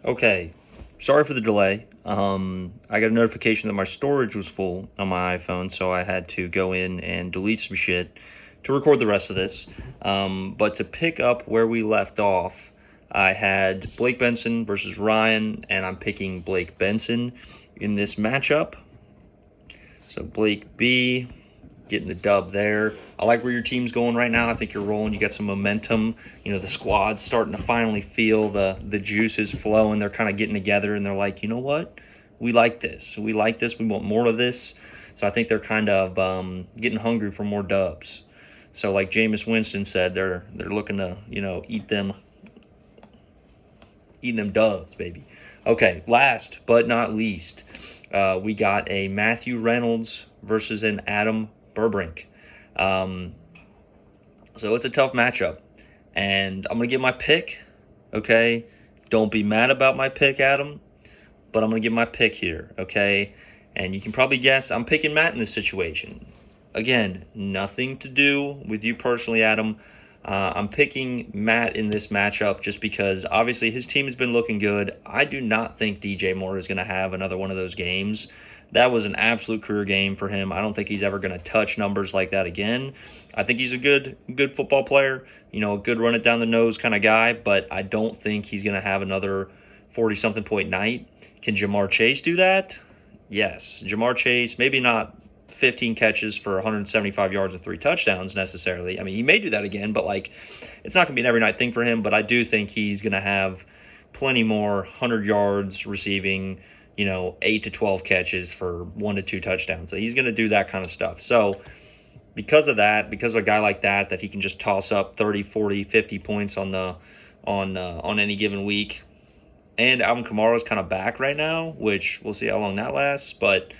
Okay, sorry for the delay. I got a notification that my storage was full on my iPhone, so I had to go in and delete some shit to record the rest of this. But to pick up where we left off, I had Blake Benson versus Ryan, and I'm picking Blake Benson in this matchup. So Blake B getting the dub there. I like where your team's going right now. I think you're rolling. You got some momentum. You know, the squad's starting to finally feel the juices flowing. They're kind of getting together, and they're like, you know what? We like this. We like this. We want more of this. So I think they're kind of getting hungry for more dubs. So like Jameis Winston said, they're looking to eating them dubs, baby. Okay, last but not least, we got a Matthew Reynolds versus an Adam Burbrink. So it's a tough matchup. And I'm going to give my pick, okay? Don't be mad about my pick, Adam, but I'm going to give my pick here, okay? And you can probably guess I'm picking Matt in this situation. Again, nothing to do with you personally, Adam. I'm picking Matt in this matchup just because obviously his team has been looking good. I do not think DJ Moore is going to have another one of those games. That was an absolute career game for him. I don't think he's ever going to touch numbers like that again. I think he's a good football player, you know, a good run it down the nose kind of guy, but I don't think he's going to have another 40-something point night. Can Jamar Chase do that? Yes. Jamar Chase, maybe not 15 catches for 175 yards and 3 touchdowns necessarily. I mean, he may do that again, but like it's not going to be an every night thing for him, but I do think he's going to have plenty more 100 yards receiving, 8 to 12 catches for 1 to 2 touchdowns. So he's going to do that kind of stuff. So because of that, because of a guy like that he can just toss up 30, 40, 50 points on any given week. And Alvin Kamara's kind of back right now, which we'll see how long that lasts, but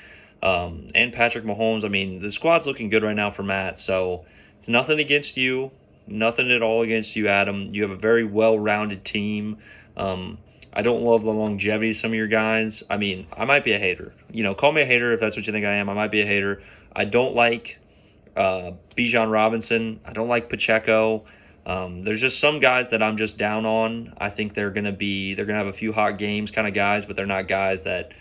and Patrick Mahomes. I mean, the squad's looking good right now for Matt, so it's nothing against you, nothing at all against you, Adam. You have a very well-rounded team. I don't love the longevity of some of your guys. I mean, I might be a hater. Call me a hater if that's what you think I am. I might be a hater. I don't like Bijan Robinson. I don't like Pacheco. There's just some guys that I'm just down on. I think they're gonna have a few hot games kind of guys, but they're not guys that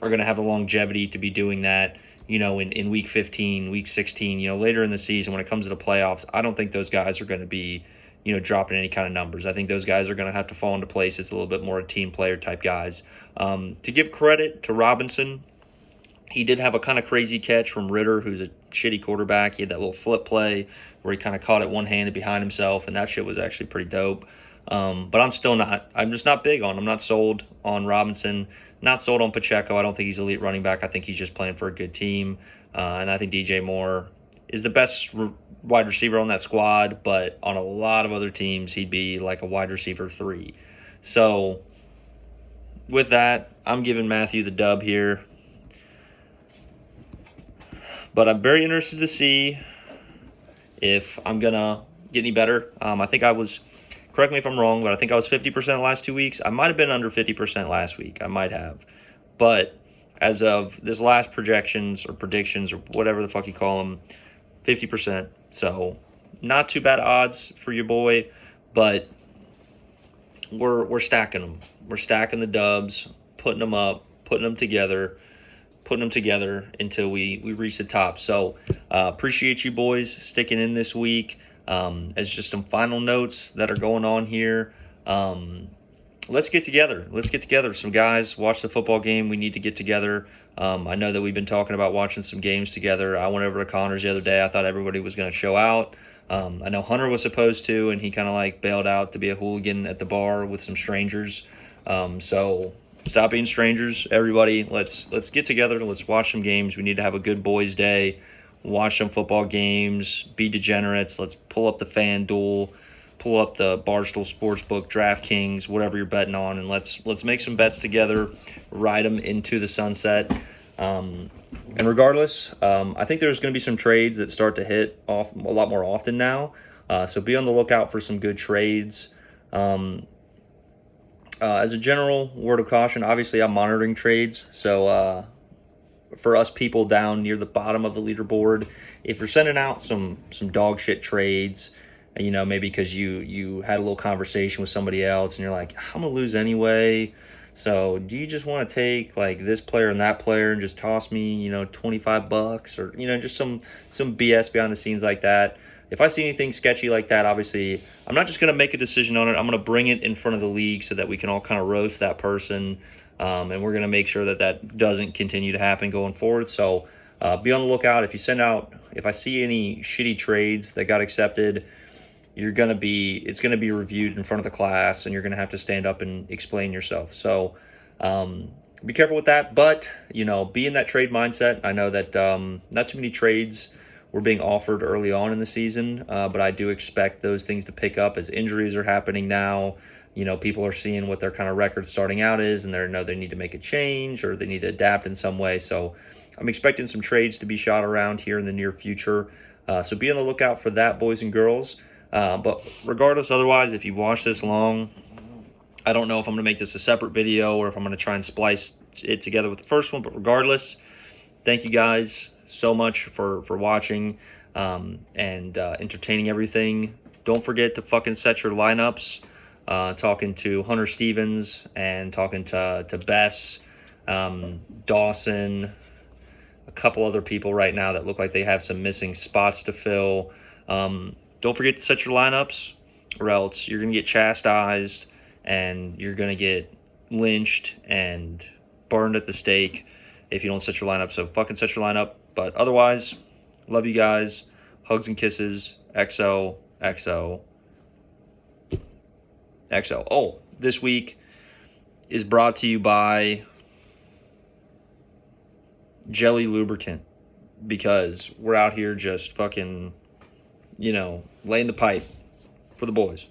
are going to have the longevity to be doing that, in week 15, week 16, later in the season when it comes to the playoffs. I don't think those guys are going to be, dropping any kind of numbers. I think those guys are going to have to fall into place. It's a little bit more team player type guys. To give credit to Robinson, he did have a kind of crazy catch from Ritter, who's a shitty quarterback. He had that little flip play where he kind of caught it one-handed behind himself, and that shit was actually pretty dope. But I'm just not big on. I'm not sold on Robinson. Not sold on Pacheco. I don't think he's elite running back. I think he's just playing for a good team. And I think DJ Moore is the best wide receiver on that squad, but on a lot of other teams, he'd be like a wide receiver 3. So with that, I'm giving Matthew the dub here. But I'm very interested to see if I'm going to get any better. I think I was, correct me if I'm wrong, but I think I was 50% the last 2 weeks. I might have been under 50% last week. I might have. But as of this last predictions or whatever the fuck you call them, 50%. So not too bad odds for your boy, but we're stacking them. We're stacking the dubs, putting them up, putting them together until we reach the top. So appreciate you boys sticking in this week. As just some final notes that are going on here, let's get together. Some guys watch the football game. We need to get together. I know that we've been talking about watching some games together. I went over to Connor's the other day. I thought everybody was going to show out. I know Hunter was supposed to, and he kind of like bailed out to be a hooligan at the bar with some strangers. So stop being strangers, everybody. Let's get together. Let's watch some games. We need to have a good boys' day. Watch some football games. Be degenerates. Let's pull up the FanDuel, pull up the Barstool Sportsbook, DraftKings, whatever you're betting on, and let's make some bets together. Ride them into the sunset. And regardless, I think there's going to be some trades that start to hit off a lot more often now. So be on the lookout for some good trades. As a general word of caution, obviously I'm monitoring trades. So for us people down near the bottom of the leaderboard, if you're sending out some dog shit trades, maybe because you had a little conversation with somebody else and you're like, I'm going to lose anyway, So do you just want to take like this player and that player and just toss me, you know, $25 or, you know, just some BS behind the scenes like that? If I see anything sketchy like that, obviously I'm not just going to make a decision on it. I'm going to bring it in front of the league so that we can all kind of roast that person. And we're going to make sure that that doesn't continue to happen going forward. So be on the lookout. If I see any shitty trades that got accepted, it's gonna be reviewed in front of the class, and you're gonna have to stand up and explain yourself. So be careful with that, but you know, be in that trade mindset. I know that not too many trades were being offered early on in the season, but I do expect those things to pick up as injuries are happening now. You know, people are seeing what their kind of record starting out is, and they know they need to make a change or they need to adapt in some way. So I'm expecting some trades to be shot around here in the near future. So be on the lookout for that, boys and girls. But regardless, otherwise, if you've watched this long, I don't know if I'm going to make this a separate video or if I'm going to try and splice it together with the first one. But regardless, thank you guys so much for watching and entertaining everything. Don't forget to fucking set your lineups. Talking to Hunter Stevens and talking to Bess, Dawson, a couple other people right now that look like they have some missing spots to fill. Don't forget to set your lineups, or else you're going to get chastised and you're going to get lynched and burned at the stake if you don't set your lineup. So fucking set your lineup. But otherwise, love you guys. Hugs and kisses. XO, XO, XO. Oh, this week is brought to you by Jelly Lubricant, because we're out here just fucking, you know, laying the pipe for the boys.